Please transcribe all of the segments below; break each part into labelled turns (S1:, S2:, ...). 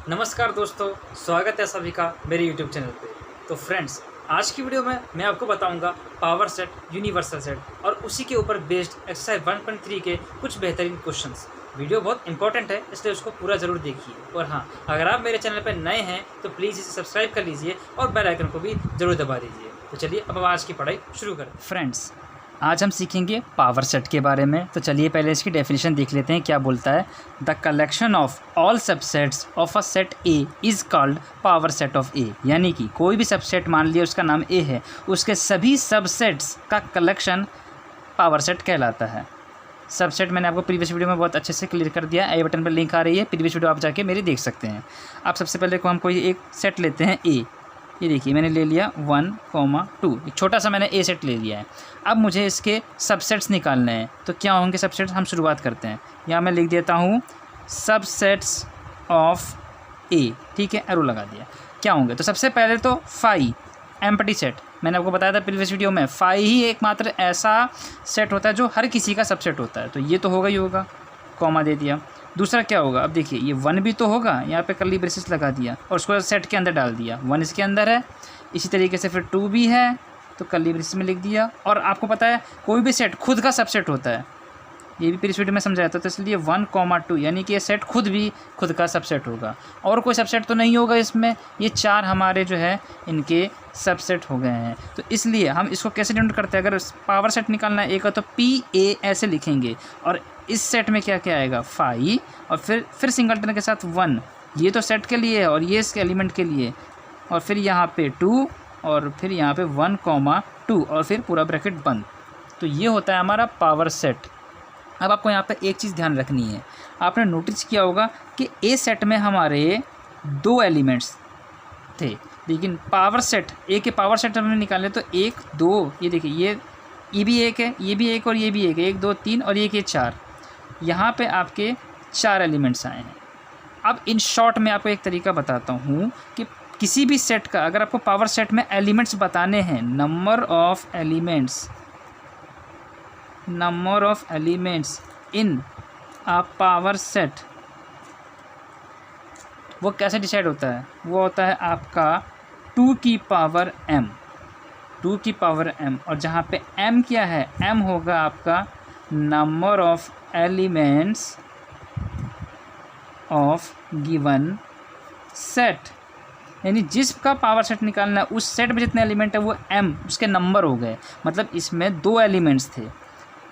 S1: नमस्कार दोस्तों, स्वागत है सभी का मेरे YouTube चैनल पे। तो फ्रेंड्स, आज की वीडियो में मैं आपको बताऊंगा पावर सेट, यूनिवर्सल सेट और उसी के ऊपर बेस्ड एक्सरसाइज 1.3 के कुछ बेहतरीन क्वेश्चंस। वीडियो बहुत इंपॉर्टेंट है, इसलिए उसको पूरा ज़रूर देखिए। और हाँ, अगर आप मेरे चैनल पर नए हैं तो प्लीज़ इसे सब्सक्राइब कर लीजिए और बेल आइकन को भी ज़रूर दबा दीजिए। तो चलिए अब हम आज की पढ़ाई शुरू करें। फ्रेंड्स, आज हम सीखेंगे पावर सेट के बारे में। तो चलिए पहले इसकी डेफिनेशन देख लेते हैं, क्या बोलता है। The collection of all subsets of a set A is called power set of A. यानी कि कोई भी सबसेट मान लिया उसका नाम ए है, उसके सभी सबसेट्स का कलेक्शन पावर सेट कहलाता है। सबसेट मैंने आपको प्रीवियस वीडियो में बहुत अच्छे से क्लियर कर दिया। आई बटन पर लिंक आ रही है, प्रीवियस वीडियो आप जाके मेरी देख सकते हैं। अब सबसे पहले को हम कोई एक सेट लेते हैं ए। ये देखिए मैंने ले लिया 1,2, एक छोटा सा मैंने ए सेट ले लिया है। अब मुझे इसके सबसेट्स निकालने हैं, तो क्या होंगे सबसेट्स, हम शुरुआत करते हैं। यहाँ मैं लिख देता हूँ सबसेट्स ऑफ ए, ठीक है, एरो लगा दिया। क्या होंगे, तो सबसे पहले तो फाई एम्प्टी सेट। मैंने आपको बताया था प्रीवियस वीडियो में, फाई ही एकमात्र ऐसा सेट होता है जो हर किसी का सबसेट होता है। तो ये तो होगा ही होगा, कॉमा दे दिया। दूसरा क्या होगा, अब देखिए ये 1 भी तो होगा, यहाँ पे कर्ली ब्रेसेस लगा दिया और उसको सेट के अंदर डाल दिया। 1 इसके अंदर है, इसी तरीके से फिर 2 भी है तो कर्ली ब्रेसेस में लिख दिया। और आपको पता है कोई भी सेट खुद का सबसेट होता है, ये भी प्रीवियस वीडियो में समझाया था। तो इसलिए 1,2 यानी कि ये सेट खुद भी खुद का सबसेट होगा। और कोई सबसेट तो नहीं होगा इसमें, ये 4 हमारे जो है इनके सबसेट हो गए हैं। तो इसलिए हम इसको कैसे डिनोट करते हैं, अगर पावर सेट निकालना है ए का तो PA ऐसे लिखेंगे। और इस सेट में क्या क्या आएगा, फाई और फिर सिंगलटन के साथ 1, ये तो सेट के लिए है और ये इसके एलिमेंट के लिए, और फिर यहाँ पे 2 और फिर यहाँ पे 1,2 और फिर पूरा ब्रैकेट बंद। तो ये होता है हमारा पावर सेट। अब आपको यहाँ पे एक चीज़ ध्यान रखनी है, आपने नोटिस किया होगा कि ए सेट में हमारे 2 एलिमेंट्स थे, लेकिन पावर सेट ए के पावर सेट हमने निकाले तो 1, 2, ये देखिए ये भी एक है, ये भी एक और ये भी एक है, 1, 2, 3 और ये 4। यहाँ पे आपके 4 एलिमेंट्स आए हैं। अब इन शॉर्ट में आपको एक तरीका बताता हूँ कि किसी भी सेट का अगर आपको पावर सेट में एलिमेंट्स बताने हैं, number of elements in a power set, वो कैसे डिसाइड होता है, वो होता है आपका 2 की पावर m। और जहाँ पे m क्या है, m होगा आपका number of elements of given set. यानी जिसका पावर सेट निकालना है उस सेट में जितने एलिमेंट है वो m उसके नंबर हो गए। मतलब इसमें 2 एलिमेंट्स थे,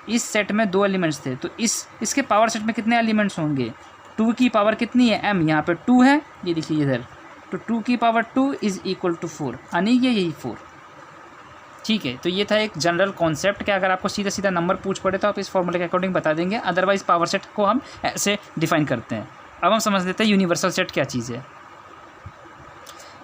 S1: इस सेट में 2 एलिमेंट्स थे, तो इसके पावर सेट में कितने एलिमेंट्स होंगे, 2 की पावर कितनी है, m, यहाँ पे 2 है, ये देखिए इधर, तो 2 की पावर 2 इज़ इक्वल टू 4, यानी कि यही 4। ठीक है, तो ये था एक जनरल कॉन्सेप्ट कि अगर आपको सीधा सीधा नंबर पूछ पड़े तो आप इस फॉर्मूले के अकॉर्डिंग बता देंगे, अदरवाइज पावर सेट को हम ऐसे डिफाइन करते हैं। अब हम समझ लेते हैं यूनिवर्सल सेट क्या चीज़ है।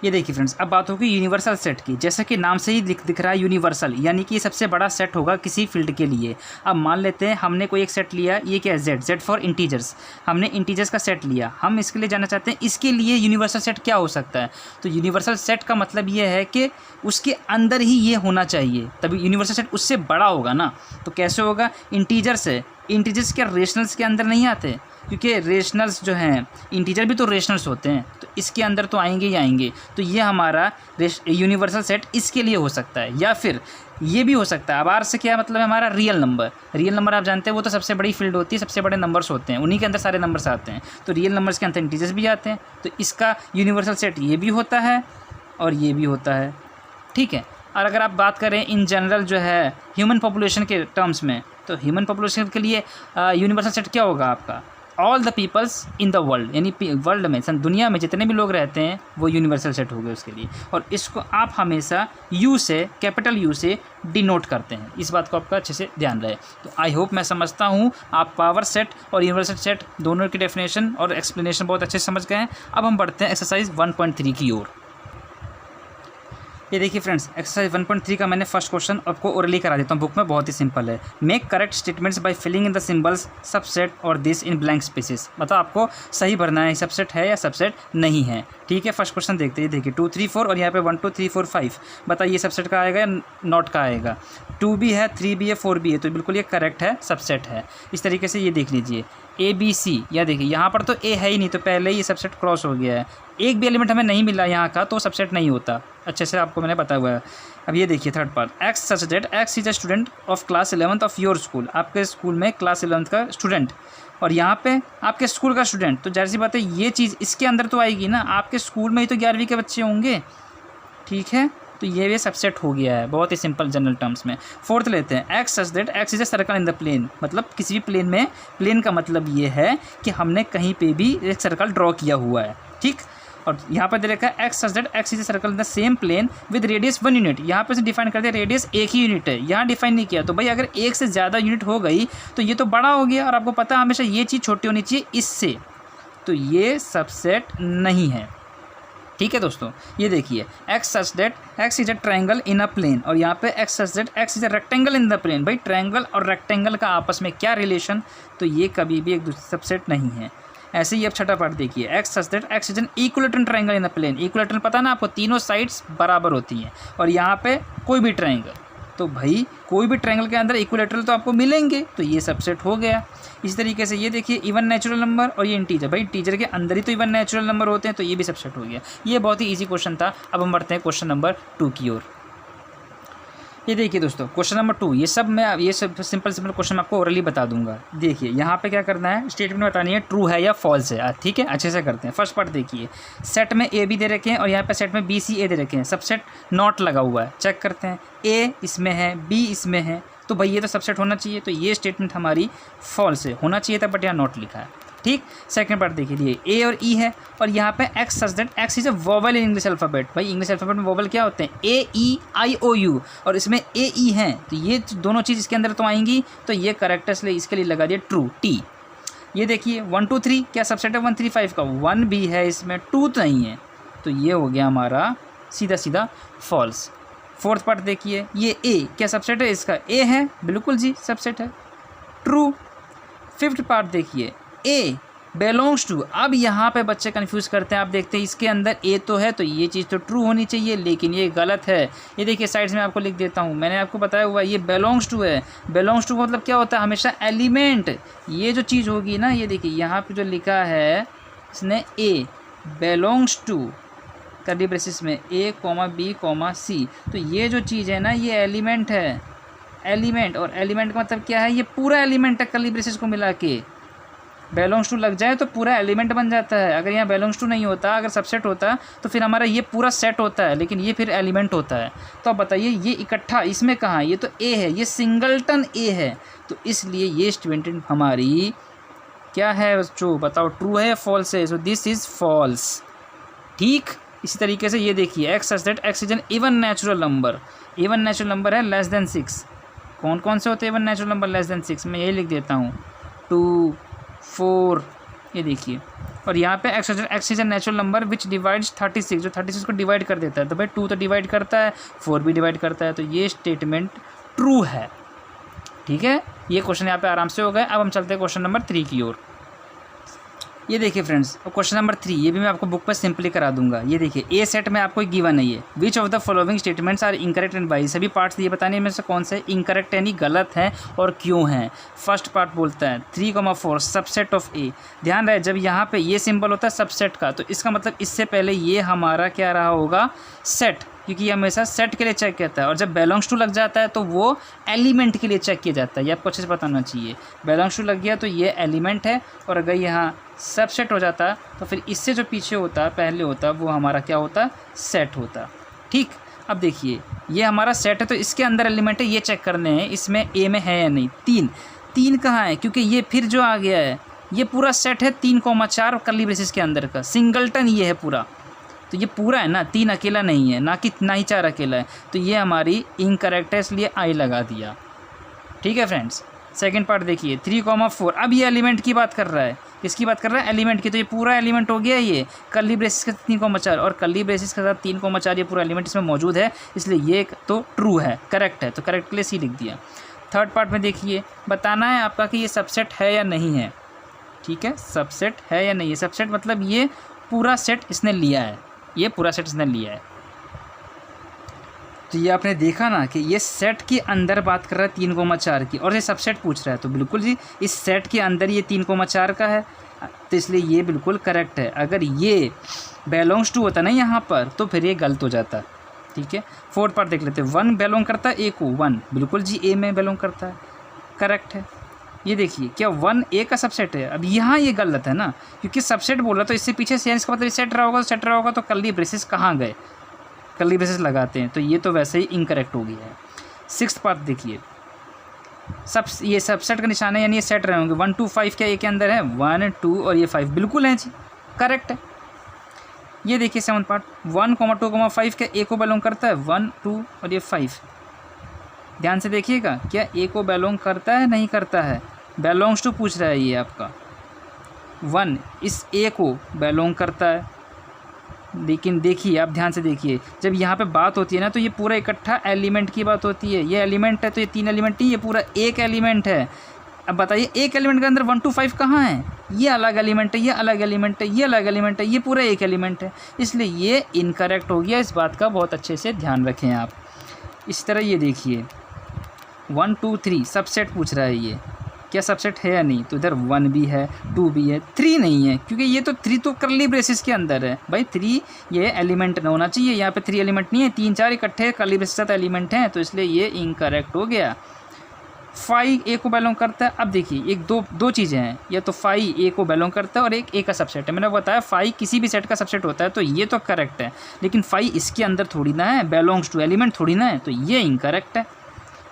S1: ये देखिए फ्रेंड्स, अब बात होगी यूनिवर्सल सेट की। जैसा कि नाम से ही दिख रहा है यूनिवर्सल, यानी कि ये सबसे बड़ा सेट होगा किसी फील्ड के लिए। अब मान लेते हैं हमने कोई एक सेट लिया, ये क्या है, जेड फॉर इंटीजर्स। हमने इंटीजर्स का सेट लिया, हम इसके लिए जानना चाहते हैं इसके लिए यूनिवर्सल सेट क्या हो सकता है। तो यूनिवर्सल सेट का मतलब ये है कि उसके अंदर ही ये होना चाहिए, तभी यूनिवर्सल सेट उससे बड़ा होगा ना। तो कैसे होगा, इंटीजर्स है, इंटीजर्स क्या रेशनल्स के अंदर नहीं आते, क्योंकि रेशनल्स जो हैं, इंटीजर भी तो रेशनल्स होते हैं, तो इसके अंदर तो आएंगे ही आएंगे। तो ये हमारा यूनिवर्सल सेट इसके लिए हो सकता है। या फिर ये भी हो सकता है, अब आर से क्या मतलब है, हमारा रियल नंबर आप जानते हैं, वो तो सबसे बड़ी फील्ड होती है, सबसे बड़े नंबर्स होते हैं, उन्हीं के अंदर सारे नंबर्स आते हैं। तो रियल नंबर्स के अंदर इंटीजर्स भी आते हैं, तो इसका यूनिवर्सल सेट ये भी होता है और ये भी होता है। ठीक है, और अगर आप बात करें इन जनरल जो है ह्यूमन पॉपुलेशन के टर्म्स में, तो ह्यूमन पॉपुलेशन के लिए यूनिवर्सल सेट क्या होगा आपका, all the peoples in the world, यानी वर्ल्ड में, दुनिया में जितने भी लोग रहते हैं वो यूनिवर्सल सेट हो गए उसके लिए। और इसको आप हमेशा यू से, कैपिटल यू से डिनोट करते हैं, इस बात को आपका अच्छे से ध्यान रहे। तो आई होप, मैं समझता हूँ आप पावर सेट और यूनिवर्सल सेट दोनों की डेफिनेशन और एक्सप्लेनेशन बहुत अच्छे से समझ गए हैं। अब हम बढ़ते हैं एक्सरसाइज 1.3 की ओर। ये देखिए फ्रेंड्स, एक्सरसाइज 1.3 का मैंने फर्स्ट क्वेश्चन आपको ओरली करा देता हूँ, बुक में बहुत ही सिंपल है। Make correct statements by filling in the symbols subset और दिस इन ब्लैंक स्पेसेस। मतलब आपको सही भरना है, सबसेट है या सबसेट नहीं है। ठीक है, फर्स्ट क्वेश्चन देखते हैं। देखिए 2, 3, 4 और यहाँ पे 1, 2, 3, 4, 5। बताइए सबसेट का आएगा या नॉट का आएगा। 2 भी है, 3 भी है, 4 भी है, तो बिल्कुल ये करेक्ट है, सबसेट है। इस तरीके से ये देख लीजिए। ए बी सी, या देखिए यहाँ पर तो ए है ही नहीं, तो पहले ही ये सबसेट क्रॉस हो गया है। एक भी एलिमेंट हमें नहीं मिला यहाँ का तो सबसेट नहीं होता, अच्छे से आपको मैंने बताया हुआ है। अब ये देखिए third part, x such that X is a student of class 11th of your school, आपके स्कूल में क्लास 11th का स्टूडेंट, और यहाँ पे आपके स्कूल का स्टूडेंट, तो जाहिर सी बात है ये चीज़ इसके अंदर तो आएगी ना, आपके स्कूल में ही तो 11वीं के बच्चे होंगे, ठीक है। तो ये सबसेट हो गया है, बहुत ही सिंपल जनरल टर्म्स में। फोर्थ लेते हैं, X such that X is a circle in the plane, मतलब किसी भी प्लेन में, प्लेन का मतलब ये है कि हमने कहीं पे भी एक सर्कल ड्रॉ किया हुआ है, ठीक। और यहाँ पर दे रखा है X such that X is a circle in the same plane with radius 1 unit, यहाँ पे से डिफाइन कर दिया रेडियस एक ही यूनिट है, यहाँ डिफाइन नहीं किया। तो भाई अगर एक से ज़्यादा यूनिट हो गई तो ये तो बड़ा हो गया, और आपको पता है हमेशा ये चीज़ छोटी होनी चाहिए इससे, तो ये सबसेट नहीं है, ठीक है दोस्तों। ये देखिए X such that X is a triangle in a plane, और यहाँ पे X such that X is a rectangle in the plane, भाई ट्रायंगल और रेक्टेंगल का आपस में क्या रिलेशन, तो ये कभी भी एक दूसरे सबसेट नहीं है। ऐसे ही अब छठा पार्ट देखिए, X such that X is an equilateral triangle in the plane, equilateral पता ना आपको, तीनों साइड्स बराबर होती हैं, और यहाँ पे कोई भी ट्रायंगल, तो भाई कोई भी ट्रायंगल के अंदर इक्विलेटरल तो आपको मिलेंगे, तो ये सबसेट हो गया। इस तरीके से ये देखिए इवन नेचुरल नंबर और ये इंटीजर, भाई इंटीजर के अंदर ही तो इवन नेचुरल नंबर होते हैं, तो ये भी सबसेट हो गया। ये बहुत ही ईजी क्वेश्चन था। अब हम बढ़ते हैं क्वेश्चन नंबर 2 की ओर। ये देखिए दोस्तों क्वेश्चन नंबर 2, ये सब सिंपल क्वेश्चन मैं आपको ओरली बता दूंगा। देखिए यहाँ पे क्या करना है, स्टेटमेंट बतानी है ट्रू है या फॉल्स है, ठीक है। अच्छे से करते हैं। फर्स्ट पार्ट देखिए, सेट में ए बी दे रखे हैं और यहाँ पे सेट में बी सी ए दे रखे हैं, सबसेट नॉट लगा हुआ है, चेक करते हैं। ए इसमें है, बी इसमें है, तो भाई ये तो सबसेट होना चाहिए, तो ये स्टेटमेंट हमारी फॉल्स है, होना चाहिए था बट यहाँ नॉट लिखा है, ठीक। सेकंड पार्ट देखिए, ए और ई है और यहाँ पे X such that X is a vowel in English alphabet, भाई इंग्लिश अल्फ़ाबेट में वोवेल क्या होते हैं, ए ई आई ओ यू, और इसमें ए ई हैं, तो ये दोनों चीज़ इसके अंदर तो आएंगी, तो ये करेक्ट है, इसलिए इसके लिए लगा दिया ट्रू, टी। ये देखिए 1 2 3 क्या सबसेट है 1 3 5 का, 1 भी है इसमें, 2 तो नहीं है, तो ये हो गया हमारा सीधा सीधा फॉल्स। फोर्थ पार्ट देखिए, ये ए क्या सबसेट है इसका, ए है, बिल्कुल जी सबसेट है, ट्रू। फिफ्थ पार्ट देखिए, ए बिलोंग्स टू, अब यहाँ पे बच्चे कंफ्यूज करते हैं, आप देखते हैं इसके अंदर ए तो है, तो ये चीज़ तो ट्रू होनी चाहिए, लेकिन ये गलत है। ये देखिए साइड्स में आपको लिख देता हूँ, मैंने आपको बताया हुआ है ये बिलोंग्स टू है। बिलोंग्स टू मतलब क्या होता है, हमेशा एलिमेंट, ये जो चीज़ होगी ना, ये देखिए यहाँ पे जो लिखा है इसने ए बिलोंग्स टू कर्ली ब्रेसिस में ए कॉमा बी कॉमा सी, तो ये जो चीज़ है ना ये एलिमेंट है, एलिमेंट, और एलिमेंट का मतलब क्या है, ये पूरा एलिमेंट है, कर्ली ब्रेसिस को मिला के बिलोंग्स टू लग जाए तो पूरा एलिमेंट बन जाता है। अगर यहाँ बिलोंग्स टू नहीं होता, अगर सबसेट होता तो फिर हमारा ये पूरा सेट होता है, लेकिन ये फिर एलिमेंट होता है। तो अब बताइए ये इकट्ठा इसमें कहाँ है, ये तो ए है, ये सिंगलटन ए है, तो इसलिए ये स्टेटमेंट हमारी क्या है बच्चों, बताओ ट्रू है या फॉल्स है, सो दिस इज़ फॉल्स, ठीक। इसी तरीके से ये देखिए, X such that X is N even natural number, even natural number है लेस देन 6, कौन कौन से होते हैं even natural number less than 6, मैं यही लिख देता हूँ 2 4, ये देखिए। और यहाँ पे x is a natural number which divides 36, जो 36 को डिवाइड कर देता है, तो भाई 2 तो डिवाइड करता है, 4 भी डिवाइड करता है, तो ये स्टेटमेंट ट्रू है, ठीक है। ये क्वेश्चन यहाँ पे आराम से हो गए। अब हम चलते हैं क्वेश्चन नंबर 3 की ओर। ये देखिए फ्रेंड्स, क्वेश्चन नंबर 3, ये भी मैं आपको बुक पर सिंपली करा दूंगा। ये देखिए ए सेट में आपको गिवन है ये, which of the following statements are incorrect and why, सभी पार्ट्स ये बताने में से कौन से इनकरेक्ट यानी गलत हैं और क्यों हैं। फर्स्ट पार्ट बोलता है 3,4 सबसेट ऑफ ए, ध्यान रहे जब यहाँ पे ये सिंबल होता है सबसेट का, तो इसका मतलब इससे पहले ये हमारा क्या रहा होगा, सेट, क्योंकि ये हमेशा सेट के लिए चेक करता है, और जब बिलोंग्स टू लग जाता है तो वो एलिमेंट के लिए चेक किया जाता है, ये आपको अच्छे से पता होना चाहिए। बिलोंग्स टू लग गया तो ये एलिमेंट है, और अगर यहाँ सबसेट हो जाता है तो फिर इससे जो पीछे होता है पहले होता है वो हमारा क्या होता, सेट होता, ठीक। अब देखिए ये हमारा सेट है, तो इसके अंदर एलिमेंट है, ये चेक करने हैं इसमें ए में है या नहीं। 3 कहाँ है, क्योंकि ये फिर जो आ गया है ये पूरा सेट है 3,4 कर्ली ब्रेसिस के अंदर का, सिंगलटन ये है पूरा, तो ये पूरा है ना, 3 अकेला नहीं है, ना ही 4 अकेला है, तो ये हमारी इनकरेक्ट है, इसलिए आई लगा दिया, ठीक है फ्रेंड्स। सेकंड पार्ट देखिए 3,4, अब ये एलिमेंट की बात कर रहा है, किसकी बात कर रहा है, एलिमेंट की, तो ये पूरा एलिमेंट हो गया ये कर्ली ब्रेसिस का 3,4, और कर्ली ब्रेसिस के साथ 3,4 ये पूरा एलिमेंट इसमें मौजूद है, इसलिए ये तो ट्रू है, करेक्ट है, तो करेक्ट के लिए सी लिख दिया। थर्ड पार्ट में देखिए, बताना है आपका कि ये सबसेट है या नहीं है, ठीक है, सबसेट है या नहीं है। सबसेट मतलब ये पूरा सेट इसने लिया है, ये पूरा सेट इसने लिया है, तो ये आपने देखा ना कि ये सेट के अंदर बात कर रहा है 3,4 की, और ये सबसेट पूछ रहा है, तो बिल्कुल जी इस सेट के अंदर ये 3,4 का है, तो इसलिए ये बिल्कुल करेक्ट है। अगर ये बिलोंग्स टू होता ना यहाँ पर तो फिर ये गलत हो जाता। ठीक है, फोर्थ पार्ट देख लेते हैं। 1 बिलोंग करता है ए को, 1 बिल्कुल जी ए में बिलोंग करता है, करेक्ट है। ये देखिए क्या 1 ए का सबसेट है। अब यहाँ ये गलत है ना, क्योंकि सबसेट बोल रहा तो इससे पीछे से इसका मतलब सेट रहा होगा, तो सेट रहा होगा तो कर्ली ब्रेसेस कहाँ गए, कर्ली ब्रेसेस लगाते हैं, तो ये तो वैसे ही इनकरेक्ट हो गया है। सिक्स्थ पार्ट देखिए, ये सबसेट का निशान है, यानी ये सेट रहे होंगे। 1 2 5 क्या ए के अंदर है, 1 2 और ये 5 बिल्कुल है जी, करेक्ट है। ये देखिए सेवंथ पार्ट, 1 2 5 क्या ए को बिलोंग करता है, 1 2 और ये 5। ध्यान से देखिएगा, क्या ए को बिलोंग करता है, नहीं करता है, बिलोंग्स टू पूछ रहा है ये आपका। 1 इस ए को बिलोंग करता है, लेकिन देखिए आप ध्यान से देखिए, जब यहाँ पे बात होती है ना तो ये पूरा इकट्ठा एलिमेंट की बात होती है। ये एलिमेंट है तो ये 3 एलिमेंट नहीं, ये पूरा एक एलिमेंट है। अब बताइए एक एलिमेंट के अंदर 1 2 5 कहाँ है, ये अलग एलिमेंट है, ये अलग एलिमेंट है, ये अलग एलिमेंट है, ये पूरा एक एलिमेंट है, इसलिए ये इनकरेक्ट हो गया। इस बात का बहुत अच्छे से ध्यान रखें आप। इस तरह ये देखिए 1 2 3 सबसेट पूछ रहा है, ये क्या सबसेट है या नहीं, तो इधर 1 भी है, 2 भी है, 3 नहीं है, क्योंकि ये तो 3 तो कर्ली ब्रेसेस के अंदर है भाई। 3 ये एलिमेंट न होना चाहिए, यहाँ पे 3 एलिमेंट नहीं है, 3 4 इकट्ठे कर्ली ब्रेसेस के साथ एलिमेंट हैं, तो इसलिए ये इनकरेक्ट हो गया। 5 ए को बिलोंग करता है। अब देखिए एक दो चीज़ें हैं, या तो 5 ए को बिलोंग करता है और एक ए का सबसेट है। मैंने बताया 5 किसी भी सेट का सबसेट होता है, तो ये तो करेक्ट है, लेकिन 5 इसके अंदर थोड़ी ना है, बिलोंग्स टू एलिमेंट थोड़ी ना है, तो ये इनकरेक्ट है।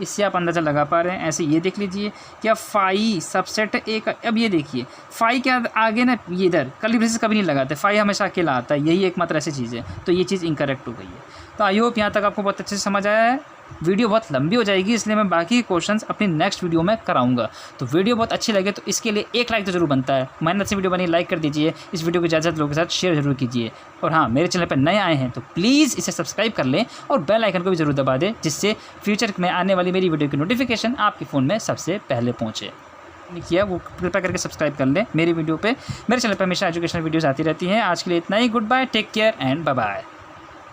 S1: इससे आप अंदाज़ा लगा पा रहे हैं। ऐसे ये देख लीजिए क्या 5 सबसेट है ए का। अब ये देखिए 5 के आगे ना ये इधर कर्ली ब्रेसेस कभी नहीं लगाते, 5 हमेशा अकेला आता है, यही एकमात्र ऐसी चीज़ है, तो ये चीज़ इनकरेक्ट हो गई है। तो आई होप यहाँ तक आपको बहुत अच्छे से समझ आया है। वीडियो बहुत लंबी हो जाएगी, इसलिए मैं बाकी क्वेश्चंस अपनी नेक्स्ट वीडियो में कराऊंगा। तो वीडियो बहुत अच्छी लगे तो इसके लिए एक लाइक तो जरूर बनता है। मेहनत से वीडियो बनी, लाइक कर दीजिए, इस वीडियो को ज़्यादा लोगों के साथ शेयर जरूर कीजिए। और हाँ, मेरे चैनल पर नए आए हैं तो प्लीज़ इसे सब्सक्राइब कर लें और बेल आइकन को भी जरूर दबा दें, जिससे फ्यूचर में आने वाली मेरी वीडियो की नोटिफिकेशन आपके फ़ोन में सबसे पहले पहुँचे। किया वो कृपया करके सब्सक्राइब कर लें मेरी वीडियो पे। मेरे चैनल पर हमेशा एजुकेशनल वीडियोज़ आती रहती हैं। आज के लिए इतना ही, good bye, take care and bye bye.